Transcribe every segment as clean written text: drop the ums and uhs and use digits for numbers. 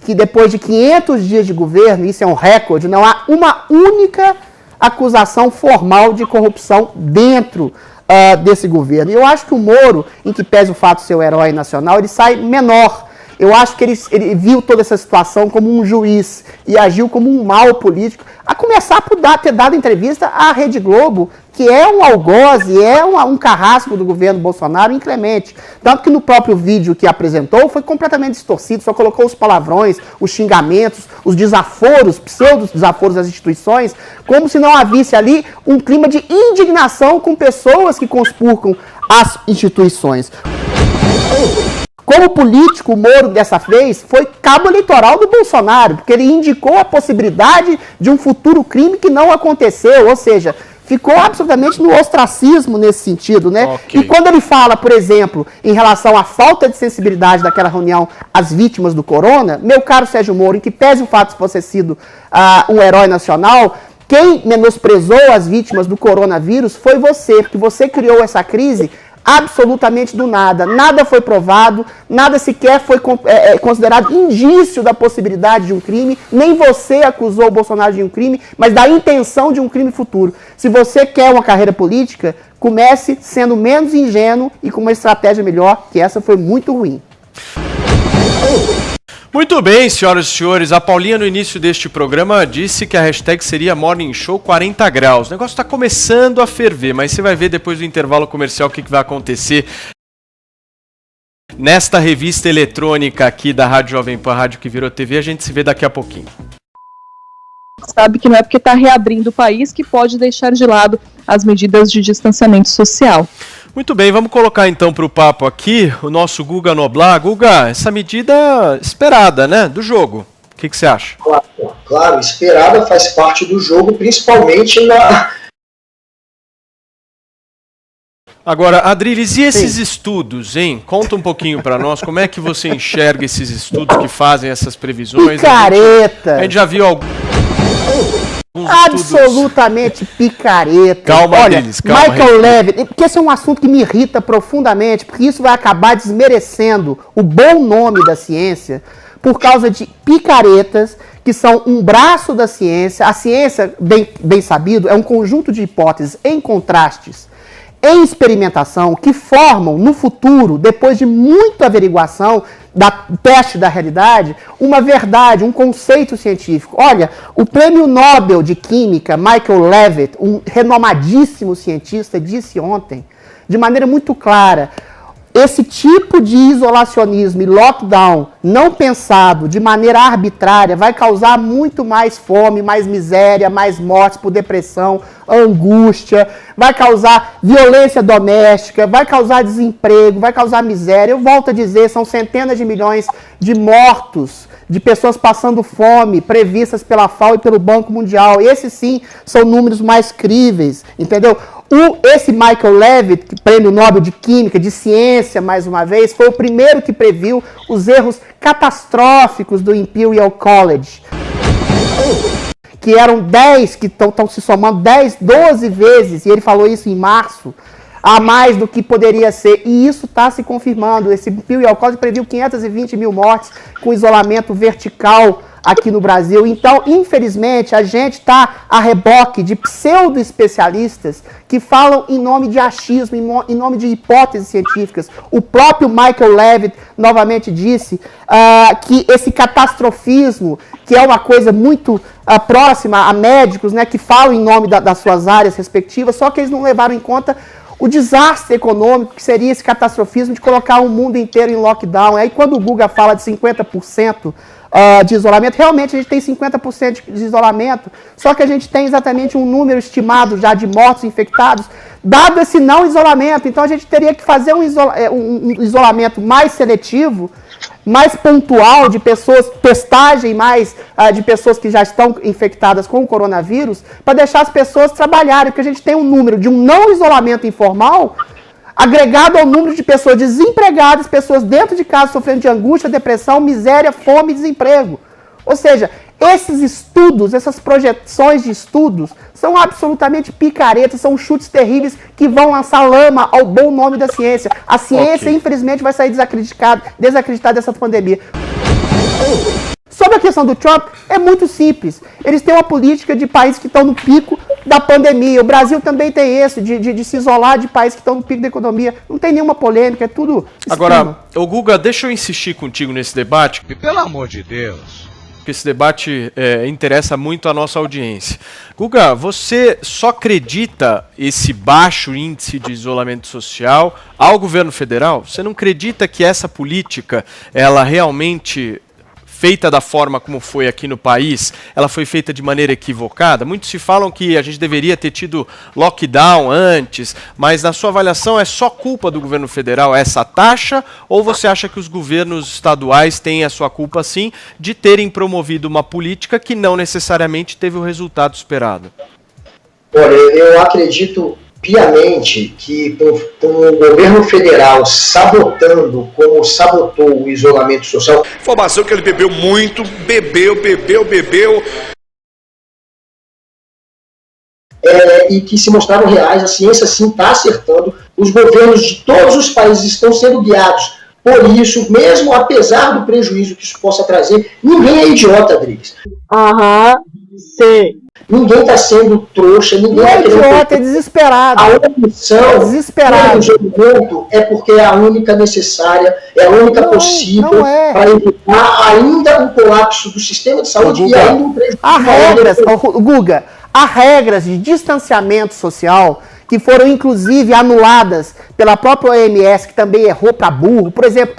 que depois de 500 dias de governo, isso é um recorde, não há uma única acusação formal de corrupção dentro desse governo. E eu acho que o Moro, em que pese o fato de ser o herói nacional, ele sai menor. Eu acho que ele viu toda essa situação como um juiz e agiu como um mau político, a começar por ter dado entrevista à Rede Globo, que é um algoze, é um carrasco do governo Bolsonaro inclemente. Tanto que no próprio vídeo que apresentou foi completamente distorcido, só colocou os palavrões, os xingamentos, os desaforos, pseudo-desaforos das instituições, como se não havisse ali um clima de indignação com pessoas que conspurcam as instituições. Como político, o Moro, dessa vez, foi cabo eleitoral do Bolsonaro, porque ele indicou a possibilidade de um futuro crime que não aconteceu, ou seja, ficou absolutamente no ostracismo nesse sentido, né? Okay. E quando ele fala, por exemplo, em relação à falta de sensibilidade daquela reunião às vítimas do corona, meu caro Sérgio Moro, em que pese o fato de você ter sido um herói nacional, quem menosprezou as vítimas do coronavírus foi você, porque você criou essa crise absolutamente do nada. Nada foi provado, nada sequer foi considerado indício da possibilidade de um crime, nem você acusou o Bolsonaro de um crime, mas da intenção de um crime futuro. Se você quer uma carreira política, comece sendo menos ingênuo e com uma estratégia melhor, que essa foi muito ruim. Muito bem, senhoras e senhores, a Paulinha no início deste programa disse que a hashtag seria Morning Show 40 graus. O negócio está começando a ferver, mas você vai ver depois do intervalo comercial o que vai acontecer nesta revista eletrônica aqui da Rádio Jovem Pan, Rádio que virou TV. A gente se vê daqui a pouquinho. Sabe que não é porque está reabrindo o país que pode deixar de lado as medidas de distanciamento social. Muito bem, vamos colocar então para o papo aqui o nosso Guga Noblar. Guga, essa medida esperada, né, do jogo, o que você acha? Claro, esperada, faz parte do jogo, principalmente na... Agora, Adriles, e esses estudos, hein? Conta um pouquinho para nós, como é que você enxerga esses estudos que fazem essas previsões? Picareta! A gente já viu alguns absolutamente estudos. Picareta. Calma, olha, Adriles, calma. Michael Levitt, porque esse é um assunto que me irrita profundamente, porque isso vai acabar desmerecendo o bom nome da ciência por causa de picaretas que são um braço da ciência. A ciência, bem sabido, é um conjunto de hipóteses em contrastes, em experimentação, que formam no futuro, depois de muita averiguação, da teste da realidade, uma verdade, um conceito científico. Olha, o prêmio Nobel de Química, Michael Levitt, um renomadíssimo cientista, disse ontem, de maneira muito clara, esse tipo de isolacionismo e lockdown não pensado de maneira arbitrária vai causar muito mais fome, mais miséria, mais mortes por depressão, angústia, vai causar violência doméstica, vai causar desemprego, vai causar miséria. Eu volto a dizer, são centenas de milhões de mortos, de pessoas passando fome, previstas pela FAO e pelo Banco Mundial. Esses sim são números mais críveis, entendeu? Esse Michael Levitt, prêmio Nobel de Química, de Ciência, mais uma vez, foi o primeiro que previu os erros catastróficos do Imperial College, que eram 10, que estão se somando 10, 12 vezes, e ele falou isso em março, a mais do que poderia ser, e isso está se confirmando. Esse Imperial College previu 520 mil mortes com isolamento vertical aqui no Brasil. Então, infelizmente, a gente está a reboque de pseudo-especialistas que falam em nome de achismo, em nome de hipóteses científicas. O próprio Michael Levitt novamente disse que esse catastrofismo, que é uma coisa muito próxima a médicos, né, que falam em nome das suas áreas respectivas, só que eles não levaram em conta o desastre econômico que seria esse catastrofismo de colocar o mundo inteiro em lockdown. Aí quando o Guga fala de 50% de isolamento, realmente a gente tem 50% de isolamento, só que a gente tem exatamente um número estimado já de mortos infectados, dado esse não isolamento. Então a gente teria que fazer um isolamento mais seletivo, mais pontual, de pessoas, testagem mais de pessoas que já estão infectadas com o coronavírus, para deixar as pessoas trabalharem, porque a gente tem um número de um não isolamento informal agregado ao número de pessoas desempregadas, pessoas dentro de casa sofrendo de angústia, depressão, miséria, fome e desemprego. Ou seja, esses estudos, essas projeções de estudos, são absolutamente picaretas, são chutes terríveis que vão lançar lama ao bom nome da ciência. A ciência, infelizmente, vai sair desacreditada dessa pandemia. Sobre a questão do Trump, é muito simples. Eles têm uma política de países que estão no pico da pandemia. O Brasil também tem esse, de se isolar de países que estão no pico da economia. Não tem nenhuma polêmica, é tudo esquema. Agora, ô Guga, deixa eu insistir contigo nesse debate. Pelo amor de Deus. Porque esse debate interessa muito a nossa audiência. Guga, você só acredita esse baixo índice de isolamento social ao governo federal? Você não acredita que essa política, ela realmente, feita da forma como foi aqui no país, ela foi feita de maneira equivocada? Muitos se falam que a gente deveria ter tido lockdown antes, mas na sua avaliação é só culpa do governo federal essa taxa, ou você acha que os governos estaduais têm a sua culpa sim de terem promovido uma política que não necessariamente teve o resultado esperado? Olha, eu acredito piamente que com o governo federal sabotando como sabotou o isolamento social. Informação que ele bebeu muito, bebeu. E que se mostraram reais, a ciência sim está acertando, os governos de todos os países estão sendo guiados por isso, mesmo apesar do prejuízo que isso possa trazer. Ninguém é idiota, Adriles. Sim. Ninguém está sendo trouxa, ninguém Não é idiota, é desesperado. A omissão desesperado. Do é porque é a única necessária, é a única possível para evitar ainda um colapso do sistema de saúde e ainda um prejuízo. Há regras de distanciamento social que foram inclusive anuladas pela própria OMS, que também errou para burro. Por exemplo,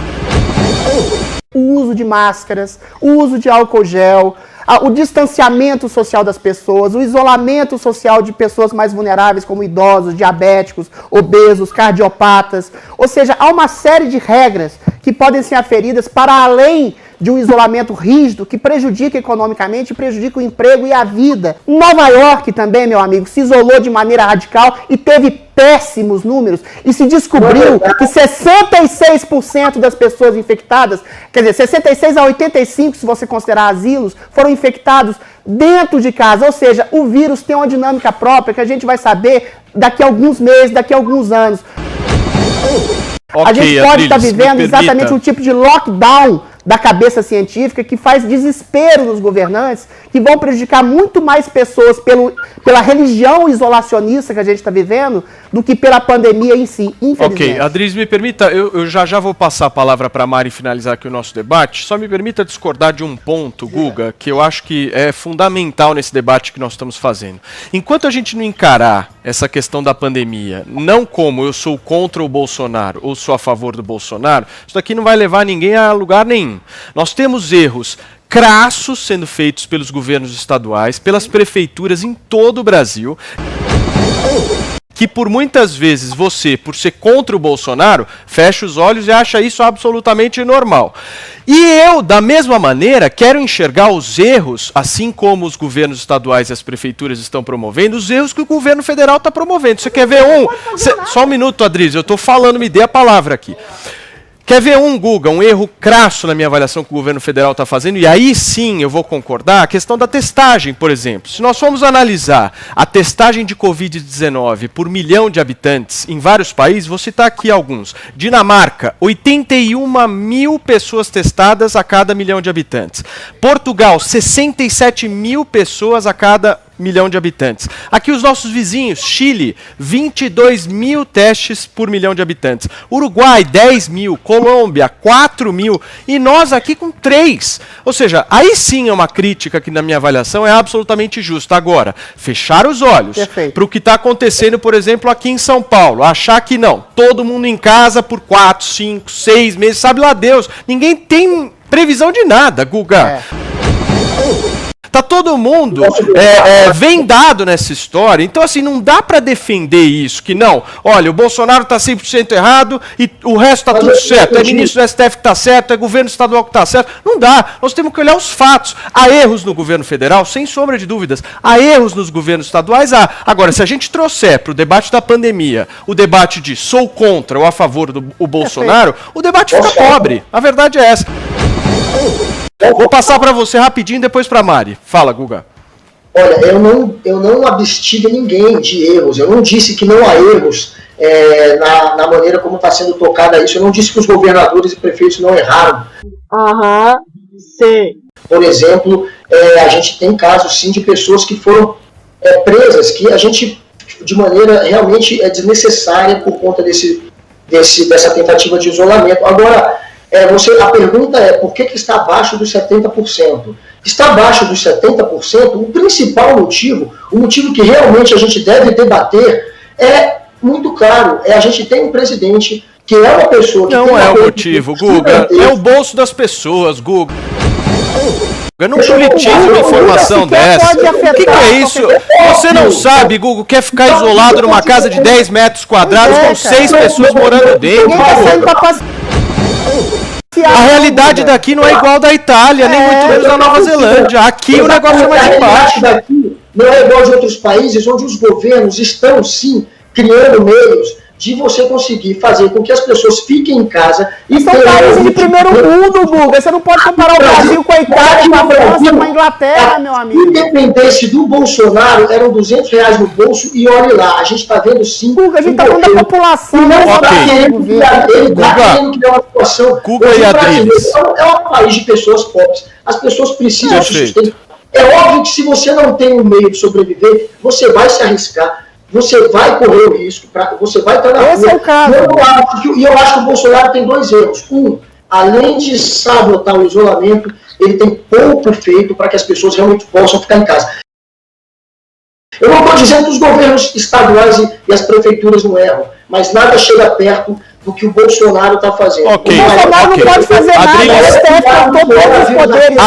o uso de máscaras, o uso de álcool gel, o distanciamento social das pessoas, o isolamento social de pessoas mais vulneráveis, como idosos, diabéticos, obesos, cardiopatas. Ou seja, há uma série de regras que podem ser aferidas para além de um isolamento rígido que prejudica economicamente, prejudica o emprego e a vida. Nova York também, meu amigo, se isolou de maneira radical e teve péssimos números. E se descobriu que 66% das pessoas infectadas, quer dizer, 66 a 85, se você considerar asilos, foram infectados dentro de casa. Ou seja, o vírus tem uma dinâmica própria que a gente vai saber daqui a alguns meses, daqui a alguns anos. A gente pode estar vivendo exatamente um tipo de lockdown da cabeça científica que faz desespero nos governantes, que vão prejudicar muito mais pessoas pela religião isolacionista que a gente está vivendo do que pela pandemia em si, infelizmente. Ok, Adriles, me permita, eu já vou passar a palavra para a Mari finalizar aqui o nosso debate, só me permita discordar de um ponto, Guga, que eu acho que é fundamental nesse debate que nós estamos fazendo. Enquanto a gente não encarar essa questão da pandemia, não como eu sou contra o Bolsonaro ou sou a favor do Bolsonaro, isso daqui não vai levar ninguém a lugar nenhum. Nós temos erros crassos sendo feitos pelos governos estaduais, pelas prefeituras em todo o Brasil, que por muitas vezes você, por ser contra o Bolsonaro, fecha os olhos e acha isso absolutamente normal. E eu, da mesma maneira, quero enxergar os erros, assim como os governos estaduais e as prefeituras estão promovendo, os erros que o governo federal está promovendo. Você quer ver um? Só um minuto, Adriles, eu estou falando, me dê a palavra aqui. Quer ver Guga, um erro crasso na minha avaliação que o governo federal está fazendo, e aí sim eu vou concordar, a questão da testagem, por exemplo. Se nós formos analisar a testagem de Covid-19 por milhão de habitantes em vários países, vou citar aqui alguns. Dinamarca, 81 mil pessoas testadas a cada milhão de habitantes. Portugal, 67 mil pessoas a cada milhão de habitantes. Aqui os nossos vizinhos, Chile, 22 mil testes por milhão de habitantes. Uruguai, 10 mil. Colômbia, 4 mil. E nós aqui com 3. Ou seja, aí sim é uma crítica que na minha avaliação é absolutamente justa. Agora, fechar os olhos para o que está acontecendo, por exemplo, aqui em São Paulo. Achar que não, todo mundo em casa por 4, 5, 6 meses, sabe lá Deus. Ninguém tem previsão de nada, Guga. Tá todo mundo vendado nessa história. Então, assim, não dá para defender isso, que não, olha, o Bolsonaro tá 100% errado e o resto tá tudo certo. É ministro do STF que tá certo, é governo estadual que tá certo. Não dá. Nós temos que olhar os fatos. Há erros no governo federal, sem sombra de dúvidas. Há erros nos governos estaduais, há. Agora, se a gente trouxer para o debate da pandemia o debate de sou contra ou a favor do Bolsonaro, o debate fica pobre. A verdade é essa. Vou passar para você rapidinho, depois para Mari. Fala, Guga. Olha, eu não abstive ninguém de erros. Eu não disse que não há erros na maneira como está sendo tocada isso. Eu não disse que os governadores e prefeitos não erraram. Sim. Por exemplo, a gente tem casos, sim, de pessoas que foram presas, que a gente, de maneira realmente desnecessária por conta dessa tentativa de isolamento. Agora, a pergunta é, por que está abaixo dos 70%? Está abaixo dos 70%, o principal motivo, o motivo que realmente a gente deve debater é muito claro, a gente tem um presidente que é uma pessoa que não tem é o motivo, Guga, é o bolso das pessoas, Guga. Eu não politizo uma informação dessa. O que é isso? Você não sabe, Guga, quer ficar isolado numa casa de 10 metros quadrados com 6 pessoas morando dentro, Guga. A realidade daqui não é igual da Itália, nem muito menos da Nova Zelândia. Aqui o negócio é mais embaixo. Daqui não é igual de outros países onde os governos estão, sim, criando meios de você conseguir fazer com que as pessoas fiquem em casa. E são países de primeiro mundo, Guga. Você não pode comparar o Brasil com a Itália, com a França, com a Inglaterra, meu amigo. Independente do Bolsonaro, eram R$200 no bolso e olha lá, a gente está vendo sim. Guga, a gente está falando da população. Não está querendo criar uma situação. Guga e Adriles. É um país de pessoas pobres. As pessoas precisam se sustentar. É óbvio que se você não tem um meio de sobreviver, você vai se arriscar. Você vai correr o risco, você vai estar na rua. Esse é o caso. Eu acho que o Bolsonaro tem dois erros. Além de sabotar o isolamento, ele tem pouco feito para que as pessoas realmente possam ficar em casa. Eu não estou dizendo que os governos estaduais e as prefeituras não erram, mas nada chega perto do que o Bolsonaro está fazendo. O Bolsonaro não pode fazer nada.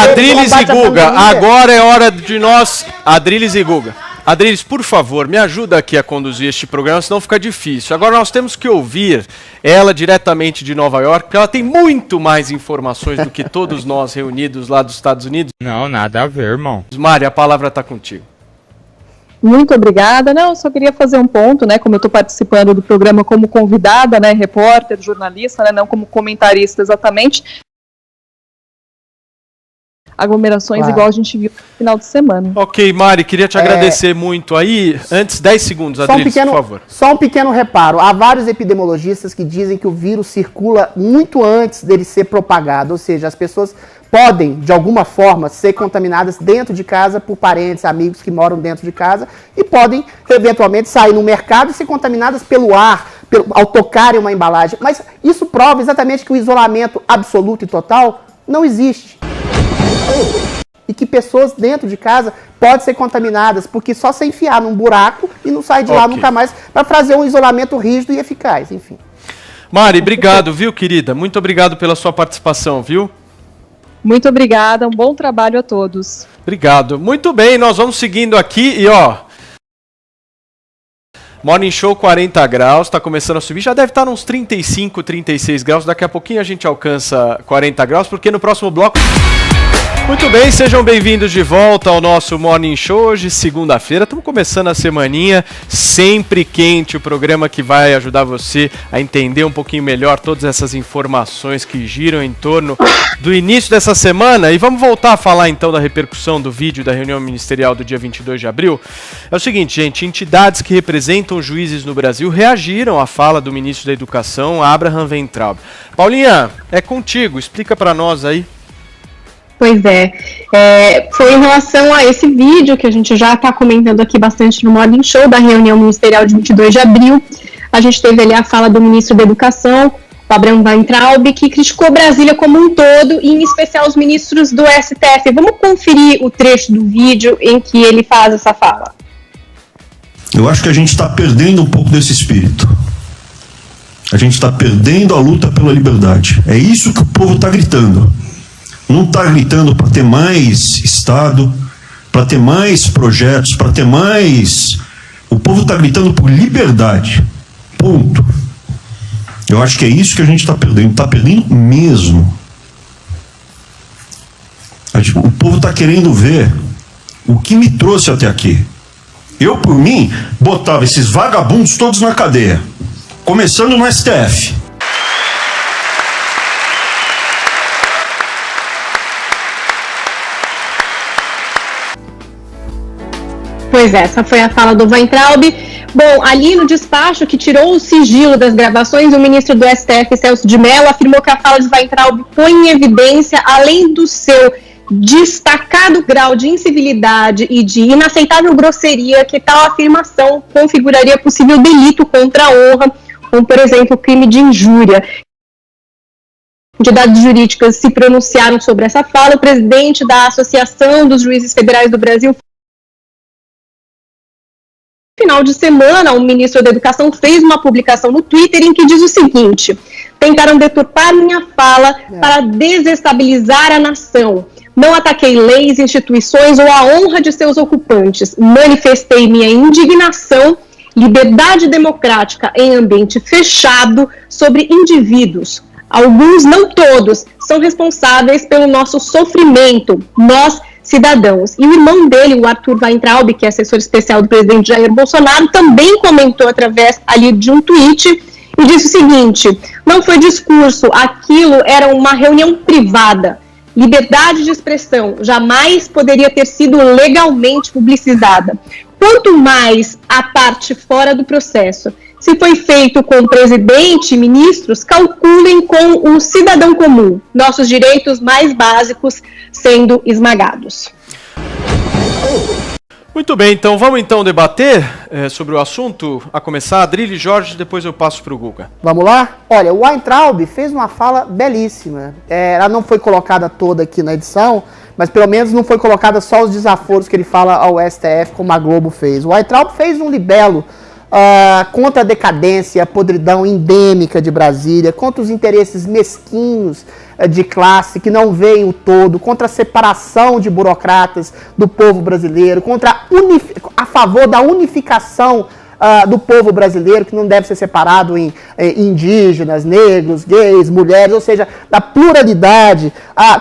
Adriles e Guga, agora é hora de nós... Adriles e Guga. Adriles, por favor, me ajuda aqui a conduzir este programa, senão fica difícil. Agora nós temos que ouvir ela diretamente de Nova York, porque ela tem muito mais informações do que todos nós reunidos lá dos Estados Unidos. Não, nada a ver, irmão. Mari, a palavra está contigo. Muito obrigada. Não, só queria fazer um ponto, né, como eu estou participando do programa como convidada, né, repórter, jornalista, né, não como comentarista exatamente. Aglomerações igual a gente viu no final de semana. Ok, Mari, queria te agradecer muito aí. Antes, 10 segundos, Adriles, por favor. Só um pequeno reparo. Há vários epidemiologistas que dizem que o vírus circula muito antes dele ser propagado. Ou seja, as pessoas podem, de alguma forma, ser contaminadas dentro de casa por parentes, amigos que moram dentro de casa e podem, eventualmente, sair no mercado e ser contaminadas pelo ar, ao tocarem uma embalagem. Mas isso prova exatamente que o isolamento absoluto e total não existe. E que pessoas dentro de casa podem ser contaminadas, porque só se enfiar num buraco e não sai de lá nunca mais para fazer um isolamento rígido e eficaz, enfim. Mari, obrigado, viu, querida? Muito obrigado pela sua participação, viu? Muito obrigada, um bom trabalho a todos. Obrigado. Muito bem, nós vamos seguindo aqui e Morning Show 40 graus, está começando a subir, já deve estar uns 35, 36 graus, daqui a pouquinho a gente alcança 40 graus, porque no próximo bloco... Muito bem, sejam bem-vindos de volta ao nosso Morning Show, hoje segunda-feira, estamos começando a semaninha, sempre quente, o programa que vai ajudar você a entender um pouquinho melhor todas essas informações que giram em torno do início dessa semana, e vamos voltar a falar então da repercussão do vídeo da reunião ministerial do dia 22 de abril. É o seguinte, gente, entidades que representam juízes no Brasil reagiram à fala do ministro da Educação, Abraham Weintraub. Paulinha, é contigo, explica para nós aí. Pois foi em relação a esse vídeo que a gente já está comentando aqui bastante no Morning Show da reunião ministerial de 22 de abril. A gente teve ali a fala do ministro da Educação, Abraham Weintraub, que criticou Brasília como um todo, e em especial os ministros do STF. Vamos conferir o trecho do vídeo em que ele faz essa fala. Eu acho que a gente está perdendo um pouco desse espírito. A gente está perdendo a luta pela liberdade. É isso que o povo está gritando. Não está gritando para ter mais Estado, para ter mais projetos, para ter mais... O povo está gritando por liberdade. Ponto. Eu acho que é isso que a gente está perdendo. Está perdendo mesmo. O povo está querendo ver o que me trouxe até aqui. Eu, por mim, botava esses vagabundos todos na cadeia. Começando no STF. Pois é, essa foi a fala do Weintraub. Bom, ali no despacho que tirou o sigilo das gravações, o ministro do STF, Celso de Mello, afirmou que a fala de Weintraub põe em evidência, além do seu destacado grau de incivilidade e de inaceitável grosseria que tal afirmação configuraria possível delito contra a honra, como, por exemplo, crime de injúria. Entidades jurídicas se pronunciaram sobre essa fala. O presidente da Associação dos Juízes Federais do Brasil, no final de semana, o ministro da Educação fez uma publicação no Twitter em que diz o seguinte: tentaram deturpar minha fala para desestabilizar a nação. Não ataquei leis, instituições ou a honra de seus ocupantes. Manifestei minha indignação, liberdade democrática em ambiente fechado sobre indivíduos. Alguns, não todos, são responsáveis pelo nosso sofrimento, nós, cidadãos. E o irmão dele, o Arthur Weintraub, que é assessor especial do presidente Jair Bolsonaro, também comentou através ali de um tweet e disse o seguinte: não foi discurso, aquilo era uma reunião privada. Liberdade de expressão jamais poderia ter sido legalmente publicizada. Quanto mais a parte fora do processo. Se foi feito com o presidente e ministros, calculem com o cidadão comum, nossos direitos mais básicos sendo esmagados. Muito bem, então vamos debater sobre o assunto. A começar, Adrilho e Jorge, depois eu passo para o Guga. Vamos lá? Olha, o Weintraub fez uma fala belíssima. Ela não foi colocada toda aqui na edição, mas pelo menos não foi colocada só os desaforos que ele fala ao STF, como a Globo fez. O Weintraub fez um libelo contra a decadência, a podridão endêmica de Brasília, contra os interesses mesquinhos de classe que não veem o todo, contra a separação de burocratas do povo brasileiro, a favor da unificação do povo brasileiro, que não deve ser separado em indígenas, negros, gays, mulheres, ou seja, da pluralidade,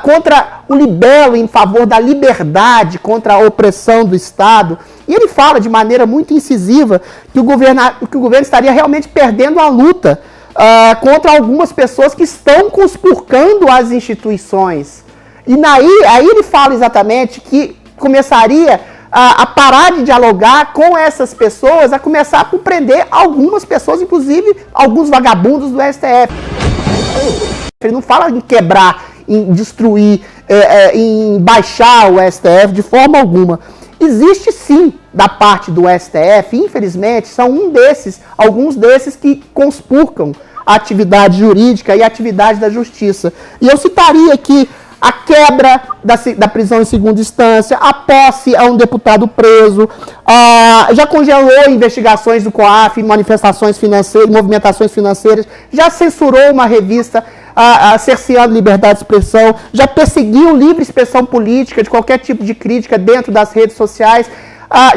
contra o libelo em favor da liberdade, contra a opressão do Estado. E ele fala de maneira muito incisiva que o governo estaria realmente perdendo a luta contra algumas pessoas que estão conspurcando as instituições. E aí ele fala exatamente que começaria a parar de dialogar com essas pessoas, a começar por prender algumas pessoas, inclusive alguns vagabundos do STF. Ele não fala em quebrar, em destruir, em baixar o STF de forma alguma. Existe sim, da parte do STF, infelizmente, são alguns desses que conspurcam a atividade jurídica e a atividade da justiça. E eu citaria aqui a quebra da prisão em segunda instância, a posse a um deputado preso, já congelou investigações do COAF, manifestações financeiras, movimentações financeiras, já censurou uma revista cerceando liberdade de expressão, já perseguiu livre expressão política de qualquer tipo de crítica dentro das redes sociais,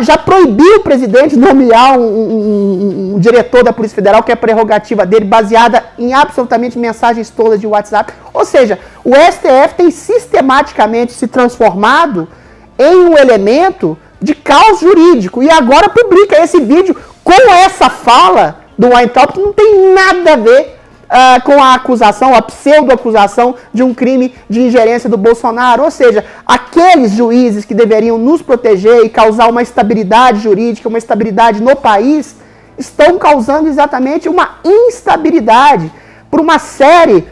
já proibiu o presidente nomear um diretor da Polícia Federal, que é a prerrogativa dele, baseada em absolutamente mensagens todas de WhatsApp. Ou seja, o STF tem sistematicamente se transformado em um elemento de caos jurídico. E agora publica esse vídeo com essa fala do Weintraub, que não tem nada a ver com a acusação, a pseudo-acusação de um crime de ingerência do Bolsonaro. Ou seja, aqueles juízes que deveriam nos proteger e causar uma estabilidade jurídica, uma estabilidade no país, estão causando exatamente uma instabilidade por uma série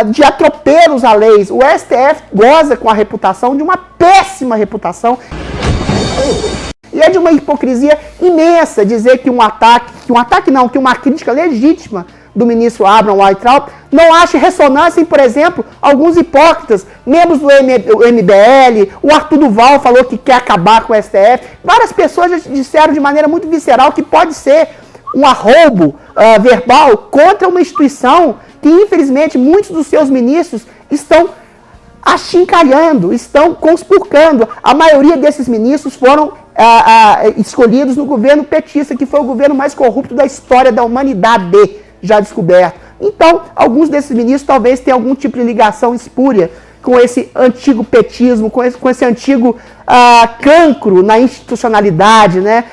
de atropelos a leis. O STF goza com a reputação de uma péssima reputação. E é de uma hipocrisia imensa dizer que que uma crítica legítima do ministro Abraham Weintraub não acha ressonância em, por exemplo, alguns hipócritas, membros do MBL, o Arthur Duval falou que quer acabar com o STF, várias pessoas já disseram de maneira muito visceral que pode ser um arroubo verbal contra uma instituição que, infelizmente, muitos dos seus ministros estão achincalhando, estão conspurcando. A maioria desses ministros foram escolhidos no governo petista, que foi o governo mais corrupto da história da humanidade, já descoberto. Então, alguns desses ministros talvez tenham algum tipo de ligação espúria com esse antigo petismo, com esse antigo cancro na institucionalidade, né?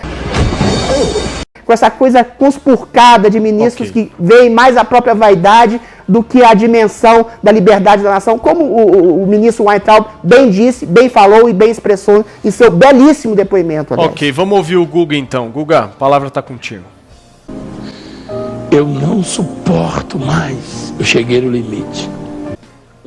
Com essa coisa conspurcada de ministros que veem mais a própria vaidade do que a dimensão da liberdade da nação, como o ministro Weintraub bem disse, bem falou e bem expressou em seu belíssimo depoimento. Aliás. Ok, vamos ouvir o Guga então. Guga, a palavra está contigo. Eu não suporto mais. Eu cheguei no limite.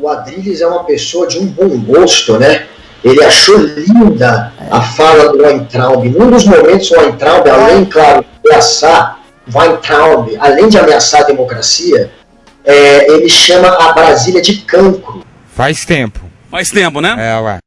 o Adrilles é uma pessoa de um bom gosto, né? Ele achou linda a fala do Weintraub. Num dos momentos, o Weintraub, além, claro, de ameaçar Weintraub, além de ameaçar a democracia, ele chama a Brasília de cancro. Faz tempo. Faz tempo, né? Ué.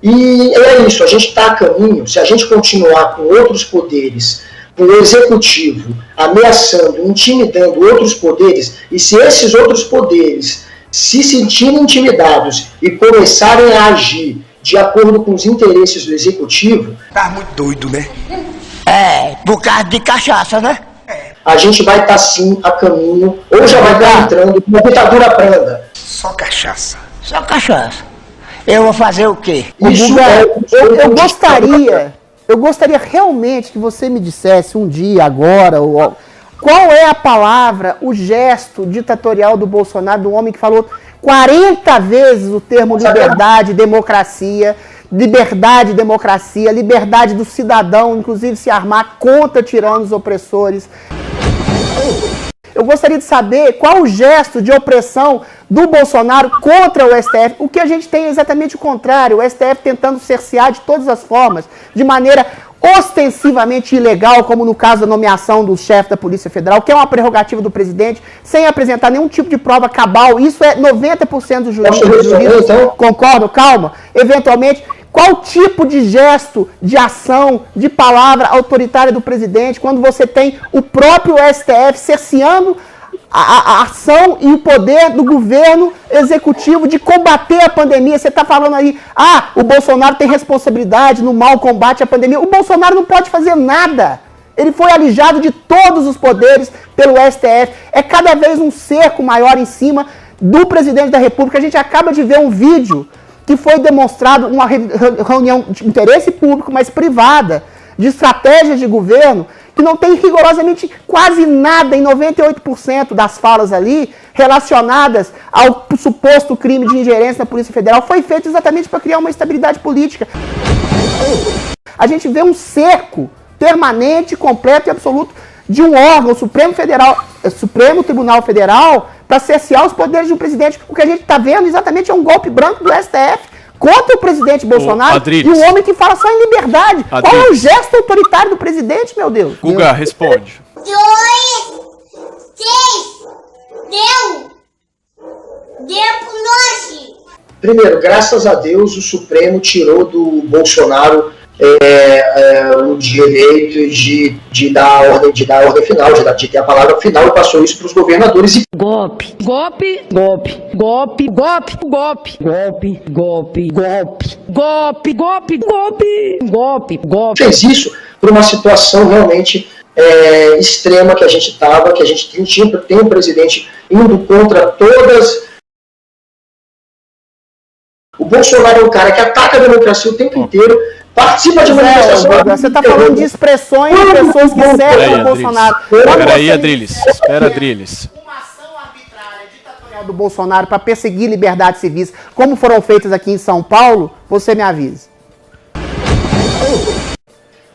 E é isso, a gente está a caminho, se a gente continuar com outros poderes, com o executivo ameaçando, intimidando outros poderes, e se esses outros poderes se sentirem intimidados e começarem a agir de acordo com os interesses do executivo... Tá muito doido, né? Por causa de cachaça, né? A gente vai estar sim a caminho, ou já vai estar entrando numa ditadura branda. Só cachaça. Só cachaça. Eu vou fazer o quê? Isso eu gostaria realmente que você me dissesse um dia, agora, qual é a palavra, o gesto ditatorial do Bolsonaro, do homem que falou 40 vezes o termo liberdade, democracia, liberdade do cidadão, inclusive se armar contra tiranos opressores. Eu gostaria de saber qual o gesto de opressão do Bolsonaro contra o STF. O que a gente tem é exatamente o contrário. O STF tentando cercear de todas as formas, de maneira ostensivamente ilegal, como no caso da nomeação do chefe da Polícia Federal, que é uma prerrogativa do presidente, sem apresentar nenhum tipo de prova cabal. Isso é 90% dos juristas concordam, calma. Eventualmente, qual tipo de gesto, de ação, de palavra autoritária do presidente, quando você tem o próprio STF cerceando a ação e o poder do governo executivo de combater a pandemia? Você está falando aí, o Bolsonaro tem responsabilidade no mau combate à pandemia. O Bolsonaro não pode fazer nada. Ele foi alijado de todos os poderes pelo STF. É cada vez um cerco maior em cima do presidente da República. A gente acaba de ver um vídeo que foi demonstrado uma reunião de interesse público, mas privada, de estratégias de governo, que não tem rigorosamente quase nada, em 98% das falas ali, relacionadas ao suposto crime de ingerência na Polícia Federal, foi feito exatamente para criar uma estabilidade política. A gente vê um cerco permanente, completo e absoluto de um órgão, Supremo Tribunal Federal, para cercear os poderes de um presidente. O que a gente está vendo exatamente é um golpe branco do STF contra o presidente Bolsonaro e um homem que fala só em liberdade. Qual é o gesto autoritário do presidente, meu Deus? Guga, responde. 2, 3, deu pro nós. Primeiro, graças a Deus, o Supremo tirou do Bolsonaro o direito de dar a ordem final, de ter a palavra final, e passou isso para os governadores. Golpe. Fez isso por uma situação realmente extrema que a gente estava, que a gente tem um presidente indo contra todas. O Bolsonaro é um cara que ataca a democracia o tempo inteiro, participa de manifestação. Você está falando de expressões de pessoas que cercam o Bolsonaro. Peraí, Adrilles. Espera, Adrilles. Uma ação arbitrária, ditatorial do Bolsonaro para perseguir liberdades civis, como foram feitas aqui em São Paulo, você me avisa.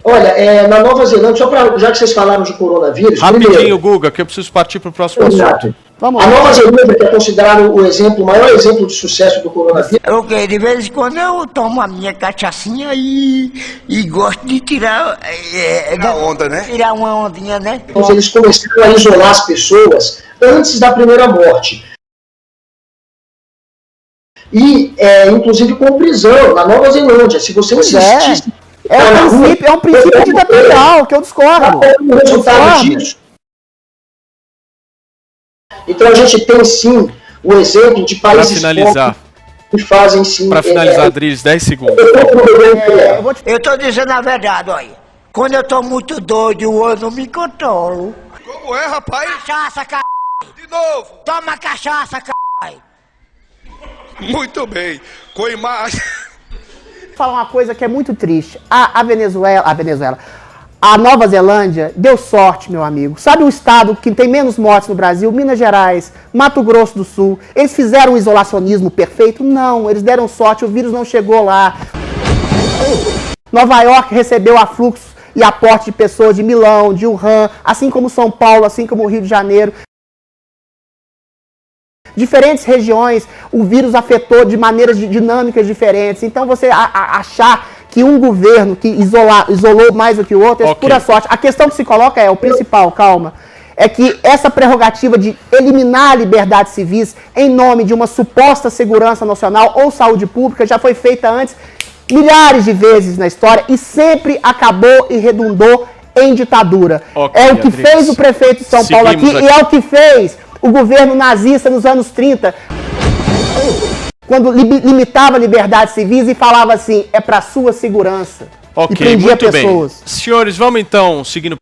Olha, na Nova Zelândia, já que vocês falaram de coronavírus... Rapidinho, primeiro, Guga, que eu preciso partir para o próximo assunto. A Nova Zelândia, que é considerado o maior exemplo de sucesso do coronavírus... Ok, de vez em quando eu tomo a minha cachaçinha e gosto de tirar... onda, né? Tirar uma ondinha, né? Eles começaram a isolar as pessoas antes da primeira morte. E, inclusive, com prisão, na Nova Zelândia. Se você insistisse... É um princípio ditatorial, que eu discordo. O resultado disso. Então a gente tem sim o exemplo de países que fazem sim. Para finalizar, Adrilles, 10 segundos. Eu tô dizendo a verdade, olha. Quando eu tô muito doido, eu não me controlo. Como é, rapaz? Cachaça, c****. De novo. Toma cachaça, c****. Muito bem. Com imagem... Vou falar uma coisa que é muito triste. A Nova Zelândia deu sorte, meu amigo. Sabe o estado que tem menos mortes no Brasil? Minas Gerais, Mato Grosso do Sul. Eles fizeram um isolacionismo perfeito? Não, eles deram sorte, o vírus não chegou lá. Nova York recebeu afluxos e aporte de pessoas de Milão, de Wuhan, assim como São Paulo, assim como o Rio de Janeiro. diferentes regiões, o vírus afetou de maneiras dinâmicas diferentes. Então você achar que um governo que isolou mais do que o outro é pura sorte. A questão que se coloca o principal, calma, é que essa prerrogativa de eliminar liberdades civis em nome de uma suposta segurança nacional ou saúde pública já foi feita antes milhares de vezes na história e sempre acabou e redundou em ditadura. É o que fez o prefeito de São Paulo aqui e é o que fez o governo nazista nos anos 30, quando limitava liberdades civis e falava assim, é para sua segurança. E prendia pessoas. Bem. Senhores, vamos então seguindo